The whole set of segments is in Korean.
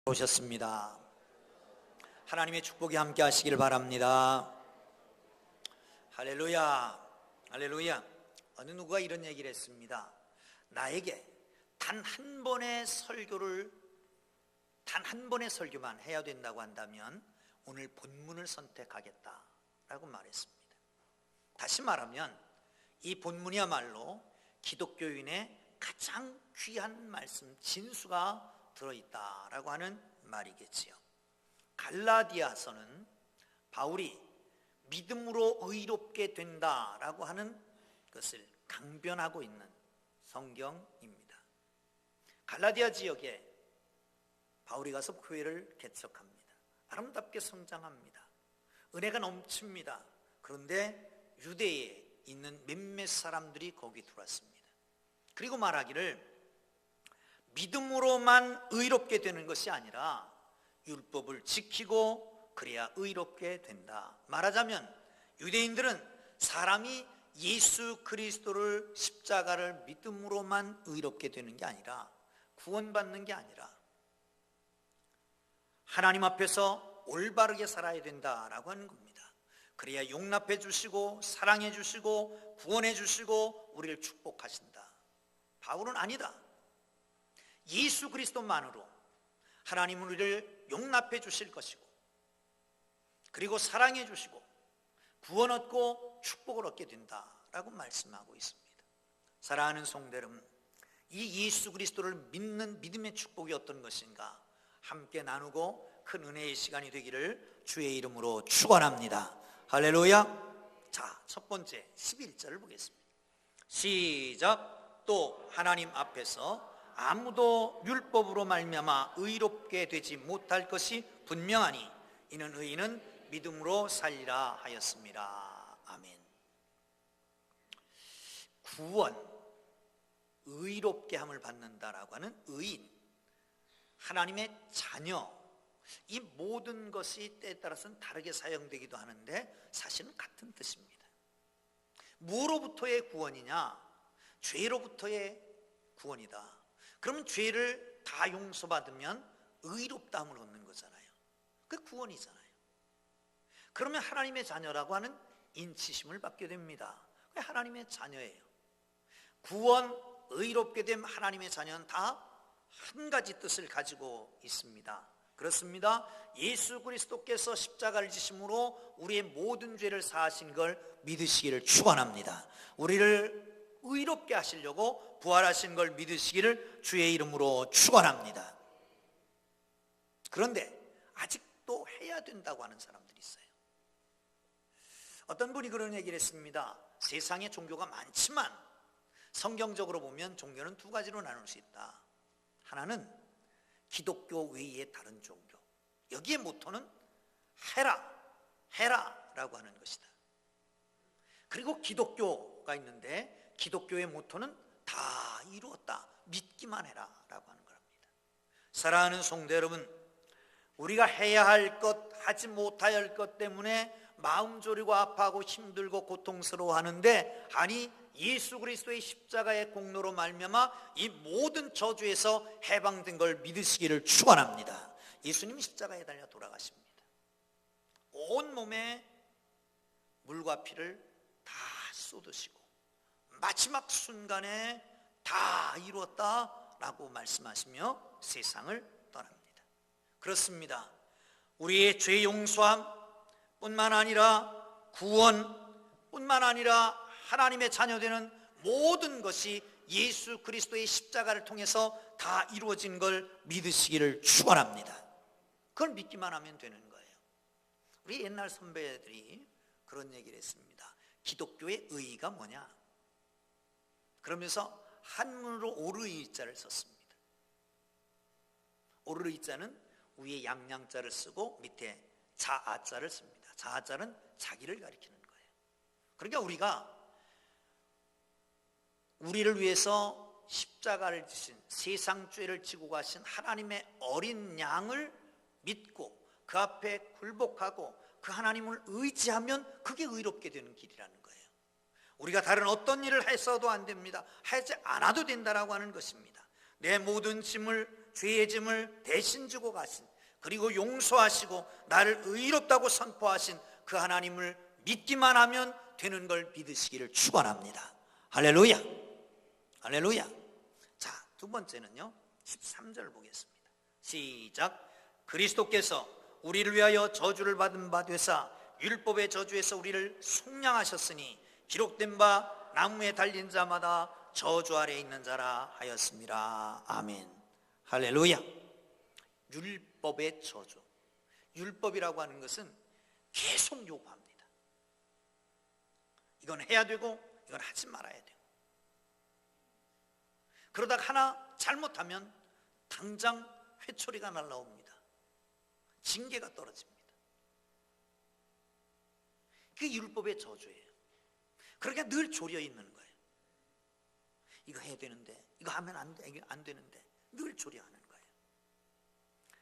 오셨습니다. 하나님의 축복이 함께 하시길 바랍니다. 할렐루야, 할렐루야. 어느 누가 이런 얘기를 했습니다. 나에게 단 한 번의 설교만 해야 된다고 한다면 오늘 본문을 선택하겠다라고 말했습니다. 다시 말하면 이 본문이야말로 기독교인의 가장 귀한 말씀, 진수가 들어있다라고 하는 말이겠지요. 갈라디아서는 바울이 믿음으로 의롭게 된다라고 하는 것을 강변하고 있는 성경입니다. 갈라디아 지역에 바울이 가서 교회를 개척합니다. 아름답게 성장합니다. 은혜가 넘칩니다. 그런데 유대에 있는 몇몇 사람들이 거기 들어왔습니다. 그리고 말하기를 믿음으로만 의롭게 되는 것이 아니라 율법을 지키고 그래야 의롭게 된다. 말하자면 유대인들은 사람이 예수 그리스도를 십자가를 믿음으로만 의롭게 되는 게 아니라, 구원받는 게 아니라 하나님 앞에서 올바르게 살아야 된다라고 하는 겁니다. 그래야 용납해 주시고 사랑해 주시고 구원해 주시고 우리를 축복하신다. 바울은 아니다. 예수 그리스도만으로 하나님은 우리를 용납해 주실 것이고, 그리고 사랑해 주시고 구원 얻고 축복을 얻게 된다라고 말씀하고 있습니다. 사랑하는 성도 여러분, 이 예수 그리스도를 믿는 믿음의 축복이 어떤 것인가 함께 나누고 큰 은혜의 시간이 되기를 주의 이름으로 축원합니다. 할렐루야. 자, 첫 번째 11절을 보겠습니다. 시작. 또 하나님 앞에서 아무도 율법으로 말미암아 의롭게 되지 못할 것이 분명하니 이는 의인은 믿음으로 살리라 하였습니다. 아멘. 구원, 의롭게 함을 받는다라고 하는 의인, 하나님의 자녀, 이 모든 것이 때에 따라서는 다르게 사용되기도 하는데 사실은 같은 뜻입니다. 무엇로부터의 구원이냐? 죄로부터의 구원이다. 그러면 죄를 다 용서받으면 의롭다함을 얻는 거잖아요. 그 구원이잖아요. 그러면 하나님의 자녀라고 하는 인치심을 받게 됩니다. 그게 하나님의 자녀예요. 구원, 의롭게 된 하나님의 자녀는 다 한 가지 뜻을 가지고 있습니다. 그렇습니다. 예수 그리스도께서 십자가를 지심으로 우리의 모든 죄를 사하신 걸 믿으시기를 축원합니다. 우리를 의롭게 하시려고 부활하신 걸 믿으시기를 주의 이름으로 축원합니다. 그런데 아직도 해야 된다고 하는 사람들이 있어요. 어떤 분이 그런 얘기를 했습니다. 세상에 종교가 많지만 성경적으로 보면 종교는 두 가지로 나눌 수 있다. 하나는 기독교 외의 다른 종교, 여기에 모토는 해라 라고 하는 것이다. 그리고 기독교가 있는데 기독교의 모토는 다 이루었다, 믿기만 해라 라고 하는 겁니다. 사랑하는 성도 여러분, 우리가 해야 할 것, 하지 못해야 할 것 때문에 마음 졸이고 아파하고 힘들고 고통스러워하는데, 아니 예수 그리스도의 십자가의 공로로 말미암아 이 모든 저주에서 해방된 걸 믿으시기를 축원합니다. 예수님이 십자가에 달려 돌아가십니다. 온 몸에 물과 피를 다 쏟으시고 마지막 순간에 다 이루었다라고 말씀하시며 세상을 떠납니다. 그렇습니다. 우리의 죄 용서함 뿐만 아니라 구원 뿐만 아니라 하나님의 자녀되는 모든 것이 예수 그리스도의 십자가를 통해서 다 이루어진 걸 믿으시기를 축원합니다. 그걸 믿기만 하면 되는 거예요. 우리 옛날 선배들이 그런 얘기를 했습니다. 기독교의 의의가 뭐냐? 그러면서 한문으로 오르의자를 썼습니다. 오르의자는 위에 양양자를 쓰고 밑에 자아자를 씁니다. 자아자는 자기를 가리키는 거예요. 그러니까 우리를 위해서 십자가를 지신, 세상 죄를 지고 가신 하나님의 어린 양을 믿고 그 앞에 굴복하고 그 하나님을 의지하면 그게 의롭게 되는 길이라는 거예요. 우리가 다른 어떤 일을 했어도 안 됩니다. 하지 않아도 된다라고 하는 것입니다. 내 모든 짐을 죄의 짐을 대신 지고 가신, 그리고 용서하시고 나를 의롭다고 선포하신 그 하나님을 믿기만 하면 되는 걸 믿으시기를 축원합니다. 할렐루야. 할렐루야. 자, 두 번째는요, 13절 보겠습니다. 시작. 그리스도께서 우리를 위하여 저주를 받은 바 되사 율법의 저주에서 우리를 속량하셨으니 기록된 바 나무에 달린 자마다 저주 아래 있는 자라 하였습니다. 아멘. 할렐루야. 율법의 저주. 율법이라고 하는 것은 계속 요구합니다. 이건 해야 되고 이건 하지 말아야 되고, 그러다가 하나 잘못하면 당장 회초리가 날라옵니다. 징계가 떨어집니다. 그게 율법의 저주예요. 그러니까 늘 졸여 있는 거예요. 이거 해야 되는데, 이거 하면 안 돼, 이거 안 되는데 늘 졸여하는 거예요.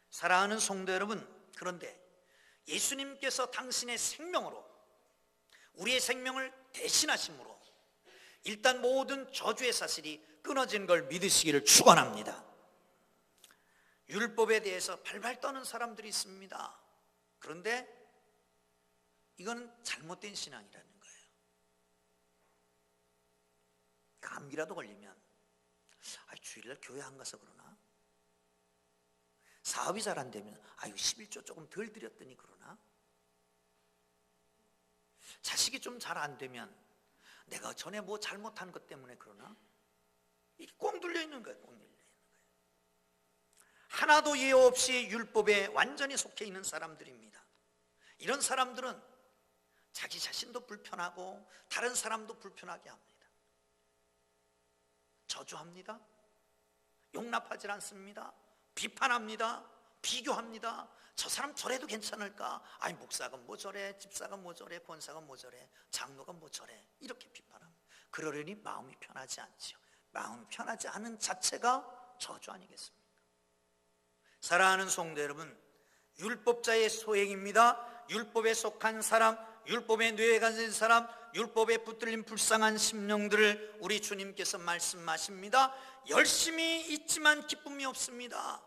사랑하는 성도 여러분, 그런데 예수님께서 당신의 생명으로 우리의 생명을 대신하심으로 일단 모든 저주의 사슬이 끊어진 걸 믿으시기를 축원합니다. 율법에 대해서 발발 떠는 사람들이 있습니다. 그런데 이건 잘못된 신앙이라는 거예요. 감기라도 걸리면 주일날 교회 안 가서 그러나, 사업이 잘 안 되면 11조 조금 덜 드렸더니 그러나, 자식이 좀 잘 안 되면 내가 전에 뭐 잘못한 것 때문에 그러나, 이게 꽁 눌려 있는 거예요. 꽁 눌려 있는 거예요. 하나도 예외 없이 율법에 완전히 속해 있는 사람들입니다. 이런 사람들은 자기 자신도 불편하고 다른 사람도 불편하게 합니다. 저주합니다. 용납하지 않습니다. 비판합니다. 비교합니다. 저 사람 저래도 괜찮을까? 목사가 뭐 저래, 집사가 뭐 저래, 권사가 뭐 저래, 장로가 뭐 저래, 이렇게 비판합니다. 그러려니 마음이 편하지 않죠. 마음이 편하지 않은 자체가 저주 아니겠습니까? 사랑하는 성도 여러분, 율법자의 소행입니다. 율법에 속한 사람, 율법에 뇌가 된 사람, 율법에 붙들린 불쌍한 심령들을 우리 주님께서 말씀하십니다. 열심히 있지만 기쁨이 없습니다.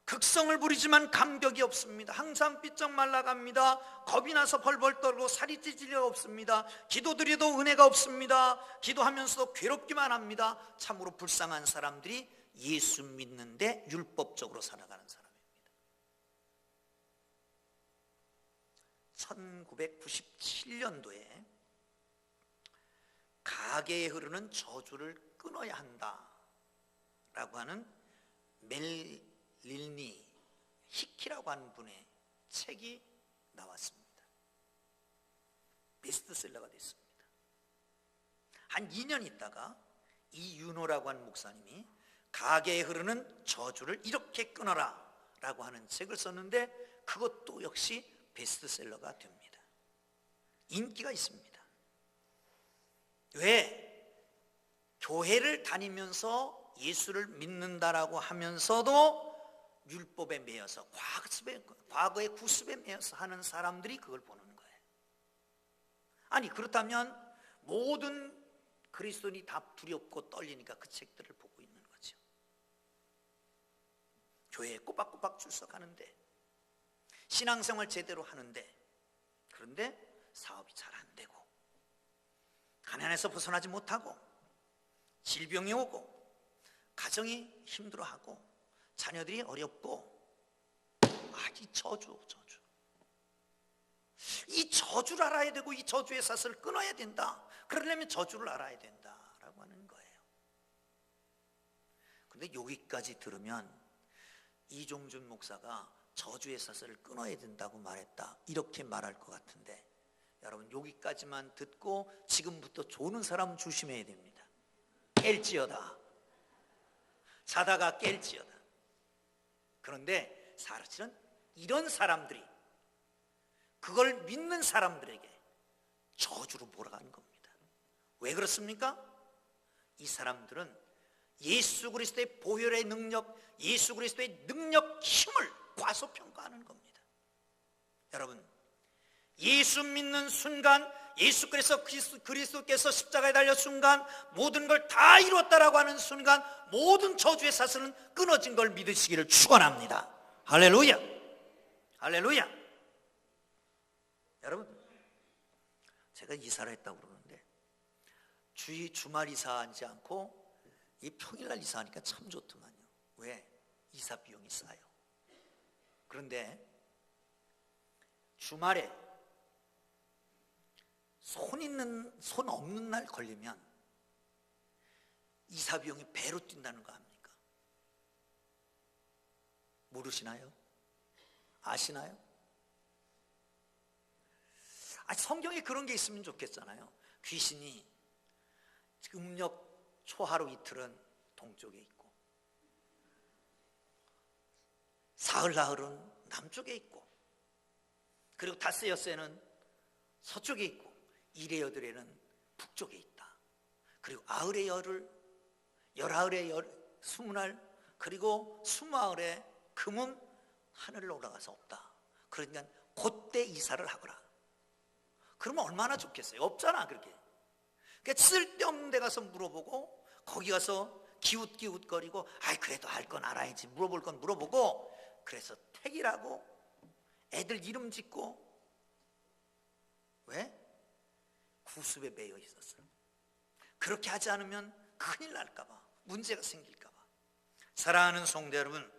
극성을 부리지만 감격이 없습니다. 항상 삐쩍 말라갑니다. 겁이 나서 벌벌 떨고 살이 찌질 리가 없습니다. 기도드려도 은혜가 없습니다. 기도하면서도 괴롭기만 합니다. 참으로 불쌍한 사람들이 예수 믿는데 율법적으로 살아가는 사람입니다. 1997년도에 가게에 흐르는 저주를 끊어야 한다라고 하는 멜릴니 히키라고 하는 분의 책이 나왔습니다. 베스트셀러가 됐습니다. 한 2년 있다가 이윤호라고 하는 목사님이 가게에 흐르는 저주를 이렇게 끊어라 라고 하는 책을 썼는데, 그것도 역시 베스트셀러가 됩니다. 인기가 있습니다. 왜? 교회를 다니면서 예수를 믿는다라고 하면서도 율법에 매여서 과거의 구습에 매여서 하는 사람들이 그걸 보는 거예요. 그렇다면 모든 그리스도인이 다 두렵고 떨리니까 그 책들을 보고 있는 거죠. 교회에 꼬박꼬박 출석하는데, 신앙생활 제대로 하는데, 그런데 사업이 잘 안 되고, 가난에서 벗어나지 못하고, 질병이 오고, 가정이 힘들어하고, 자녀들이 어렵고, 이 저주. 이 저주를 알아야 되고, 이 저주의 사슬을 끊어야 된다. 그러려면 저주를 알아야 된다라고 하는 거예요. 그런데 여기까지 들으면 이종준 목사가 저주의 사슬을 끊어야 된다고 말했다, 이렇게 말할 것 같은데, 여러분 여기까지만 듣고 지금부터 조는 사람 조심해야 됩니다. 깰지어다. 자다가 깰지어다. 그런데 사실은 이런 사람들이 그걸 믿는 사람들에게 저주로 몰아가는 겁니다. 왜 그렇습니까? 이 사람들은 예수 그리스도의 보혈의 능력, 예수 그리스도의 능력, 힘을 과소평가하는 겁니다. 여러분, 예수 믿는 순간 예수 그리스도께서 십자가에 달려 순간 모든 걸 다 이뤘다라고 하는 순간 모든 저주의 사슬은 끊어진 걸 믿으시기를 축원합니다. 할렐루야. 할렐루야. 여러분, 제가 이사를 했다고 그러는데 주말 이사하지 않고 이 평일날 이사하니까 참 좋더만요. 왜? 이사 비용이 싸요. 그런데 주말에 손 없는 날 걸리면 이사 비용이 배로 뛴다는 거 압니까? 모르시나요? 아시나요? 성경에 그런 게 있으면 좋겠잖아요. 귀신이 음력 초하루 이틀은 동쪽에 있고 사흘 나흘은 남쪽에 있고 그리고 닷새 엿새는 서쪽에 있고 일의 여들에는 북쪽에 있다. 그리고 아흘의 열을 열아흘의 열 스무날 그리고 스무아흘의 금은 하늘로 올라가서 없다. 그러니까 그때 이사를 하거라. 그러면 얼마나 좋겠어요. 없잖아 그렇게. 그러니까 쓸데없는 데 가서 물어보고 거기 가서 기웃기웃거리고 그래도 알 건 알아야지 물어볼 건 물어보고 그래서 택이라고 애들 이름 짓고 왜? 구습에 매여 있었어요. 그렇게 하지 않으면 큰일 날까봐 문제가 생길까봐. 사랑하는 성도 여러분,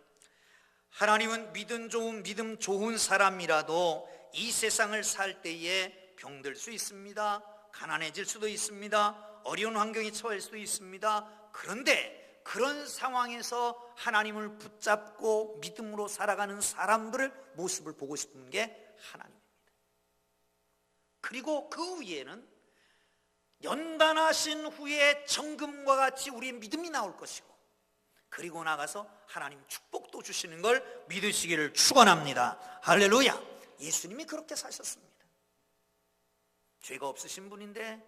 하나님은 믿음 좋은 사람이라도 이 세상을 살 때에 병들 수 있습니다. 가난해질 수도 있습니다. 어려운 환경에 처할 수도 있습니다. 그런데 그런 상황에서 하나님을 붙잡고 믿음으로 살아가는 사람들의 모습을 보고 싶은 게 하나님입니다. 그리고 그 위에는 연단하신 후에 정금과 같이 우리의 믿음이 나올 것이고 그리고 나가서 하나님 축복도 주시는 걸 믿으시기를 축원합니다. 할렐루야. 예수님이 그렇게 사셨습니다. 죄가 없으신 분인데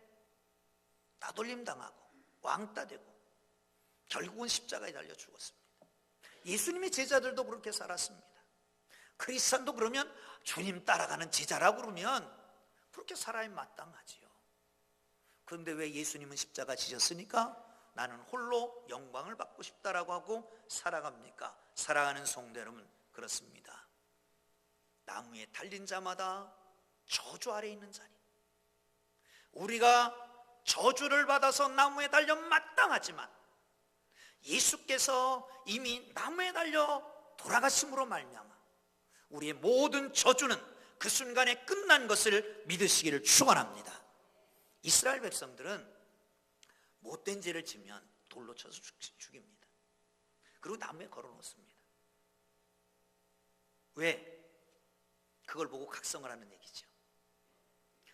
따돌림 당하고 왕따 되고 결국은 십자가에 달려 죽었습니다. 예수님의 제자들도 그렇게 살았습니다. 크리스찬도 그러면 주님 따라가는 제자라고 그러면 그렇게 살아야 마땅하지요. 그런데 왜 예수님은 십자가 지셨으니까 나는 홀로 영광을 받고 싶다라고 하고 살아갑니까? 살아가는 성도 여러분, 그렇습니다. 나무에 달린 자마다 저주 아래 있는 자니 우리가 저주를 받아서 나무에 달려 마땅하지만 예수께서 이미 나무에 달려 돌아가심으로 말미암아 우리의 모든 저주는 그 순간에 끝난 것을 믿으시기를 축원합니다. 이스라엘 백성들은 못된 죄를 지면 돌로 쳐서 죽입니다. 그리고 나무에 걸어놓습니다. 왜? 그걸 보고 각성을 하는 얘기죠.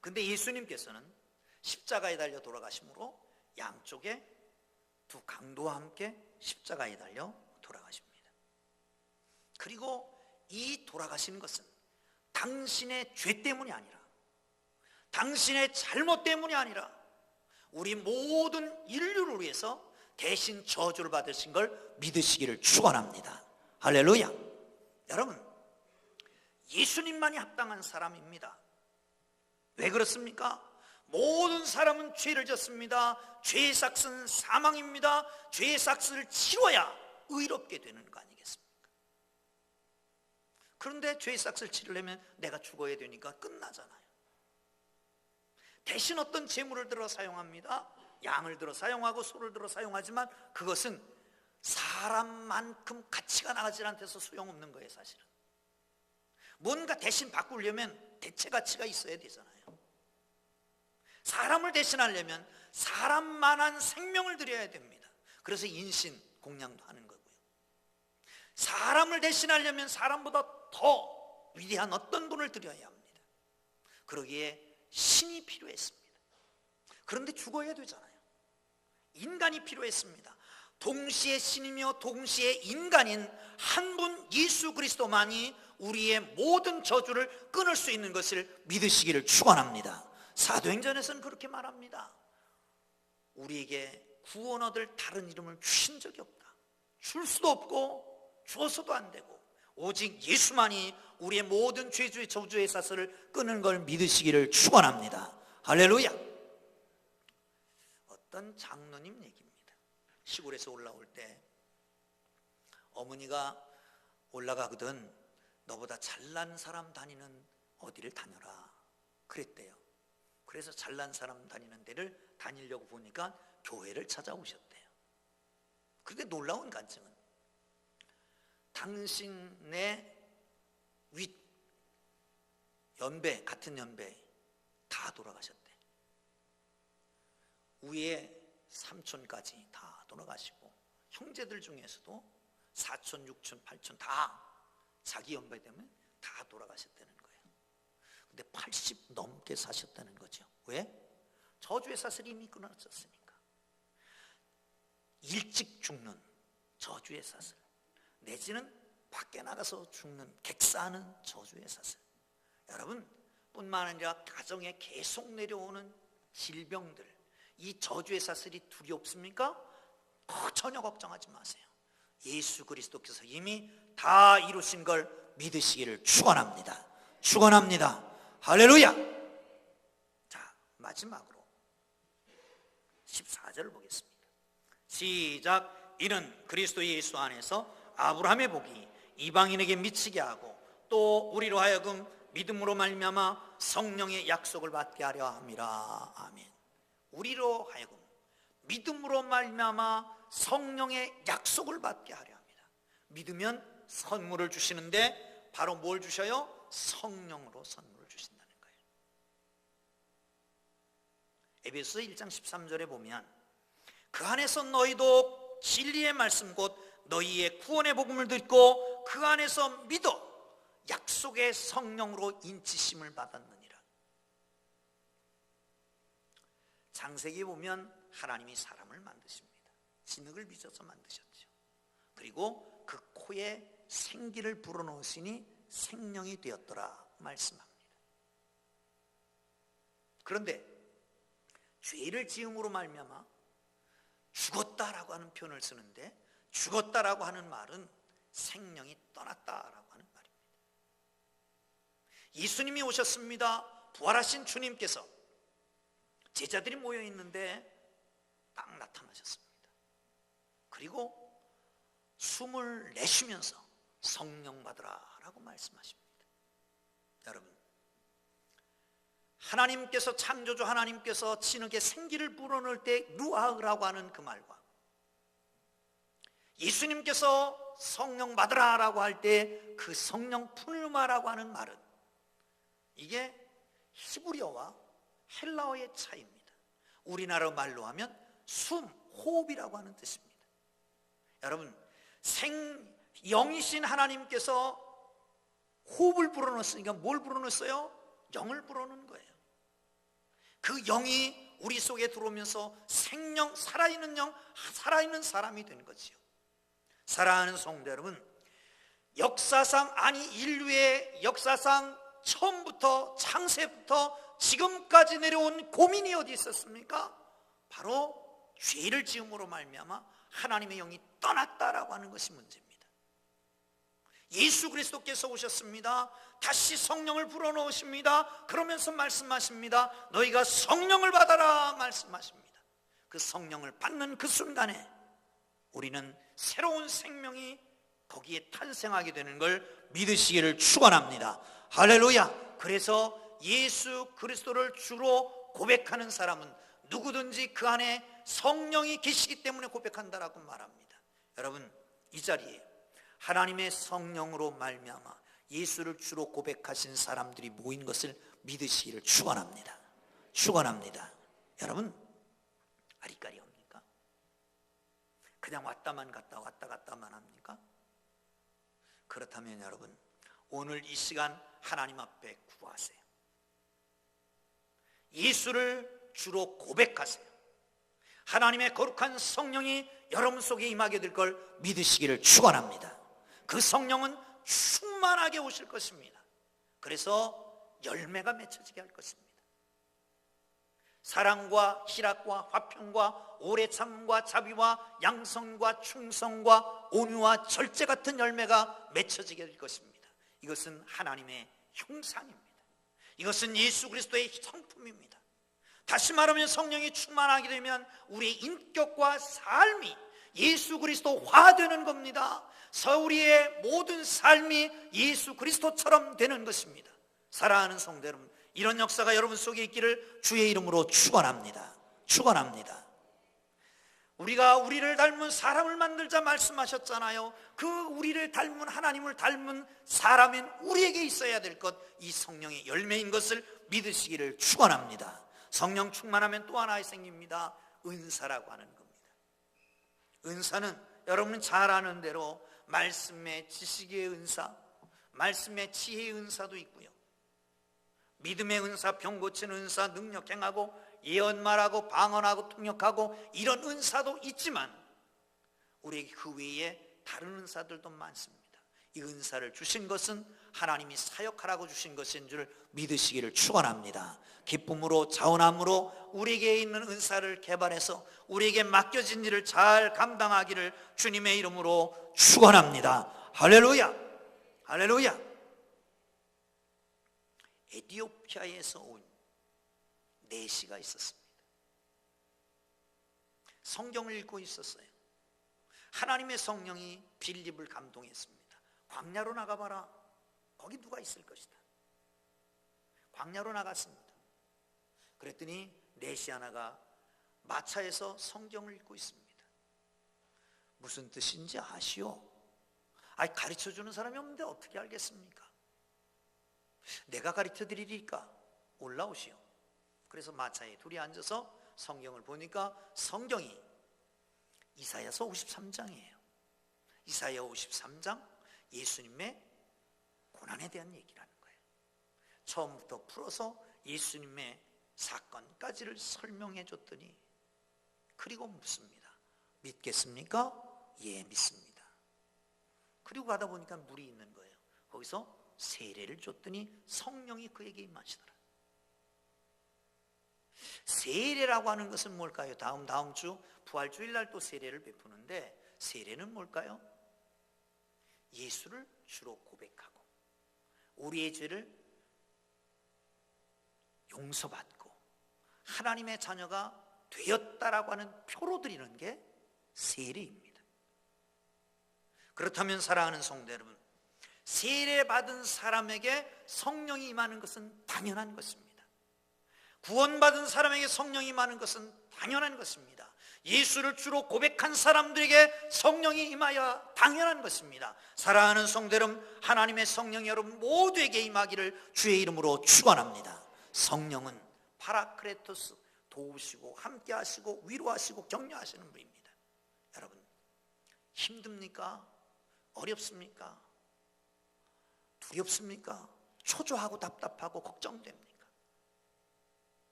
근데 예수님께서는 십자가에 달려 돌아가심으로 양쪽에 두 강도와 함께 십자가에 달려 돌아가십니다. 그리고 이 돌아가시는 것은 당신의 죄 때문이 아니라 당신의 잘못 때문이 아니라 우리 모든 인류를 위해서 대신 저주를 받으신 걸 믿으시기를 축원합니다. 할렐루야. 여러분, 예수님만이 합당한 사람입니다. 왜 그렇습니까? 모든 사람은 죄를 졌습니다. 죄의 삭은 사망입니다. 죄의 삭을 치러야 의롭게 되는 거 아니겠습니까? 그런데 죄의 삭을 치르려면 내가 죽어야 되니까 끝나잖아요. 대신 어떤 재물을 들어 사용합니다. 양을 들어 사용하고 소를 들어 사용하지만 그것은 사람만큼 가치가 나가지 않아서 소용없는 거예요. 사실은 뭔가 대신 바꾸려면 대체 가치가 있어야 되잖아요. 사람을 대신하려면 사람만한 생명을 드려야 됩니다. 그래서 인신 공양도 하는 거고요. 사람을 대신하려면 사람보다 더 위대한 어떤 분을 드려야 합니다. 그러기에 신이 필요했습니다. 그런데 죽어야 되잖아요. 인간이 필요했습니다. 동시에 신이며 동시에 인간인 한 분 예수 그리스도만이 우리의 모든 저주를 끊을 수 있는 것을 믿으시기를 축원합니다. 사도행전에서는 그렇게 말합니다. 우리에게 구원 얻을 다른 이름을 주신 적이 없다. 줄 수도 없고 주어서도 안 되고 오직 예수만이 우리의 모든 죄주의 저주의 사슬을 끊는 걸 믿으시기를 축원합니다. 할렐루야. 어떤 장로님 얘기입니다. 시골에서 올라올 때 어머니가 올라가거든 너보다 잘난 사람 다니는 어디를 다녀라 그랬대요. 그래서 잘난 사람 다니는 데를 다니려고 보니까 교회를 찾아오셨대요. 그게 놀라운 간증은 당신의 윗 연배, 같은 연배 다 돌아가셨대. 위에 삼촌까지 다 돌아가시고 형제들 중에서도 사촌, 육촌, 팔촌 다 자기 연배 되면 다 돌아가셨다는 거예요. 근데 80 넘게 사셨다는 거죠. 왜? 저주의 사슬이 이미 끊어졌으니까. 일찍 죽는 저주의 사슬, 내지는 밖에 나가서 죽는 객사하는 저주의 사슬. 여러분 뿐만 아니라 가정에 계속 내려오는 질병들, 이 저주의 사슬이 두렵습니까? 전혀 걱정하지 마세요. 예수 그리스도께서 이미 다 이루신 걸 믿으시기를 축원합니다. 축원합니다. 할렐루야. 자, 마지막으로 14절을 보겠습니다. 시작. 이는 그리스도 예수 안에서 아브라함의 복이 이방인에게 미치게 하고 또 우리로 하여금 믿음으로 말미암아 성령의 약속을 받게 하려 함이라. 아멘. 우리로 하여금 믿음으로 말미암아 성령의 약속을 받게 하려 합니다. 믿으면 선물을 주시는데 바로 뭘 주셔요? 성령으로 선물을 주신다는 거예요. 에베소서 1장 13절에 보면 그 안에서 너희도 진리의 말씀 곧 너희의 구원의 복음을 듣고 그 안에서 믿어 약속의 성령으로 인치심을 받았느니라. 창세기에 보면 하나님이 사람을 만드십니다. 진흙을 빚어서 만드셨죠. 그리고 그 코에 생기를 불어넣으시니 생명이 되었더라 말씀합니다. 그런데 죄를 지음으로 말미암아 죽었다라고 하는 표현을 쓰는데 죽었다라고 하는 말은 생명이 떠났다라고 하는 말입니다. 예수님이 오셨습니다. 부활하신 주님께서 제자들이 모여 있는데 딱 나타나셨습니다. 그리고 숨을 내쉬면서 성령 받으라 라고 말씀하십니다. 여러분, 하나님께서 창조주 하나님께서 진흙에 생기를 불어넣을 때 루아흐라고 하는 그 말과 예수님께서 성령 받으라 라고 할 때 그 성령 푸뉴마라고 하는 말은 이게 히브리어와 헬라어의 차이입니다. 우리나라 말로 하면 숨, 호흡이라고 하는 뜻입니다. 여러분, 영이신 하나님께서 호흡을 불어넣었으니까 뭘 불어넣었어요? 영을 불어넣은 거예요. 그 영이 우리 속에 들어오면서 생명, 살아있는 영, 살아있는 사람이 된 거지요. 사랑하는 성도 여러분, 역사상, 아니 인류의 역사상 처음부터 창세부터 지금까지 내려온 고민이 어디 있었습니까? 바로 죄를 지음으로 말미암아 하나님의 영이 떠났다라고 하는 것이 문제입니다. 예수 그리스도께서 오셨습니다. 다시 성령을 불어넣으십니다. 그러면서 말씀하십니다. 너희가 성령을 받아라 말씀하십니다. 그 성령을 받는 그 순간에 우리는 새로운 생명이 거기에 탄생하게 되는 걸 믿으시기를 축원합니다. 할렐루야. 그래서 예수 그리스도를 주로 고백하는 사람은 누구든지 그 안에 성령이 계시기 때문에 고백한다라고 말합니다. 여러분, 이 자리에 하나님의 성령으로 말미암아 예수를 주로 고백하신 사람들이 모인 것을 믿으시기를 축원합니다. 축원합니다. 여러분, 아리까리 합니까? 그냥 왔다만 갔다 왔다 갔다만 합니까? 그렇다면 여러분, 오늘 이 시간 하나님 앞에 구하세요. 예수를 주로 고백하세요. 하나님의 거룩한 성령이 여러분 속에 임하게 될 걸 믿으시기를 축원합니다. 그 성령은 충만하게 오실 것입니다. 그래서 열매가 맺혀지게 할 것입니다. 사랑과 희락과 화평과 오래 참과 자비와 양성과 충성과 온유와 절제 같은 열매가 맺혀지게 될 것입니다. 이것은 하나님의 형상입니다. 이것은 예수 그리스도의 성품입니다. 다시 말하면 성령이 충만하게 되면 우리의 인격과 삶이 예수 그리스도화되는 겁니다. 우리의 모든 삶이 예수 그리스도처럼 되는 것입니다. 사랑하는 성도 여러분, 이런 역사가 여러분 속에 있기를 주의 이름으로 축원합니다. 축원합니다. 우리가 우리를 닮은 사람을 만들자 말씀하셨잖아요. 그 우리를 닮은 하나님을 닮은 사람인 우리에게 있어야 될 것, 이 성령의 열매인 것을 믿으시기를 축원합니다. 성령 충만하면 또 하나 생깁니다. 은사라고 하는 겁니다. 은사는 여러분은 잘 아는 대로 말씀의 지식의 은사, 말씀의 지혜의 은사도 있고요, 믿음의 은사, 병 고치는 은사, 능력 행하고 예언 말하고 방언하고 통역하고 이런 은사도 있지만 우리에게 그 외에 다른 은사들도 많습니다. 이 은사를 주신 것은 하나님이 사역하라고 주신 것인 줄 믿으시기를 축원합니다. 기쁨으로 자원함으로 우리에게 있는 은사를 개발해서 우리에게 맡겨진 일을 잘 감당하기를 주님의 이름으로 축원합니다. 할렐루야, 할렐루야. 에티오피아에서 온 내시가 있었습니다. 성경을 읽고 있었어요. 하나님의 성령이 빌립을 감동했습니다. 광야로 나가봐라. 거기 누가 있을 것이다. 광야로 나갔습니다. 그랬더니 내시 하나가 마차에서 성경을 읽고 있습니다. 무슨 뜻인지 아시오? 가르쳐주는 사람이 없는데 어떻게 알겠습니까? 내가 가르쳐 드리리까 올라오시오. 그래서 마차에 둘이 앉아서 성경을 보니까 성경이 이사야서 53장이에요. 이사야 53장 예수님의 고난에 대한 얘기를 하는 거예요. 처음부터 풀어서 예수님의 사건까지를 설명해 줬더니, 그리고 묻습니다. 믿겠습니까? 예, 믿습니다. 그리고 가다 보니까 물이 있는 거예요. 거기서 세례를 줬더니 성령이 그에게 임하시더라. 세례라고 하는 것은 뭘까요? 다음 주 부활주일날 또 세례를 베푸는데, 세례는 뭘까요? 예수를 주로 고백하고 우리의 죄를 용서받고 하나님의 자녀가 되었다라고 하는 표로 드리는 게 세례입니다. 그렇다면 사랑하는 성도 여러분, 세례받은 사람에게 성령이 임하는 것은 당연한 것입니다. 구원받은 사람에게 성령이 임하는 것은 당연한 것입니다. 예수를 주로 고백한 사람들에게 성령이 임하여 당연한 것입니다. 사랑하는 성도 여러분, 하나님의 성령이 여러분 모두에게 임하기를 주의 이름으로 축원합니다. 성령은 파라크레토스, 도우시고 함께 하시고 위로하시고 격려하시는 분입니다. 여러분, 힘듭니까? 어렵습니까? 두렵습니까? 초조하고 답답하고 걱정됩니까?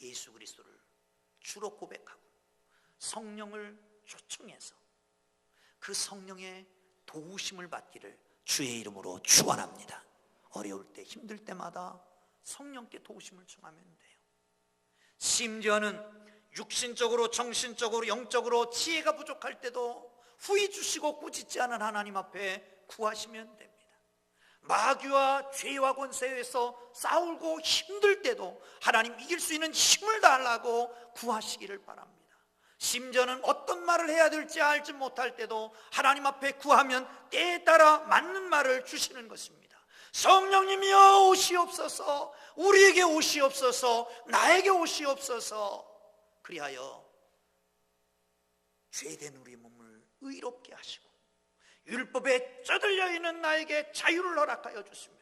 예수 그리스도를 주로 고백하고 성령을 초청해서 그 성령의 도우심을 받기를 주의 이름으로 축원합니다. 어려울 때, 힘들 때마다 성령께 도우심을 청하면 돼요. 심지어는 육신적으로, 정신적으로, 영적으로 지혜가 부족할 때도 후히 주시고 꾸짖지 않은 하나님 앞에 구하시면 됩니다. 마귀와 죄와 권세에서 싸우고 힘들 때도 하나님 이길 수 있는 힘을 달라고 구하시기를 바랍니다. 심지어는 어떤 말을 해야 될지 알지 못할 때도 하나님 앞에 구하면 때에 따라 맞는 말을 주시는 것입니다. 성령님이여 오시옵소서, 우리에게 오시옵소서, 나에게 오시옵소서. 그리하여 죄된 우리 몸을 의롭게 하시고 율법에 쩌들려 있는 나에게 자유를 허락하여 주시며,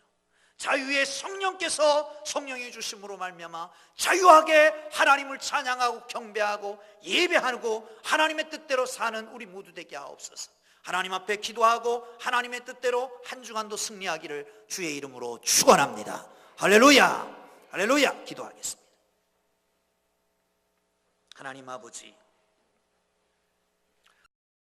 자유의 성령께서 성령이 주심으로 말미암아 자유하게 하나님을 찬양하고 경배하고 예배하고 하나님의 뜻대로 사는 우리 모두 되게 하옵소서. 하나님 앞에 기도하고 하나님의 뜻대로 한 주간도 승리하기를 주의 이름으로 축원합니다. 할렐루야, 할렐루야. 기도하겠습니다. 하나님 아버지,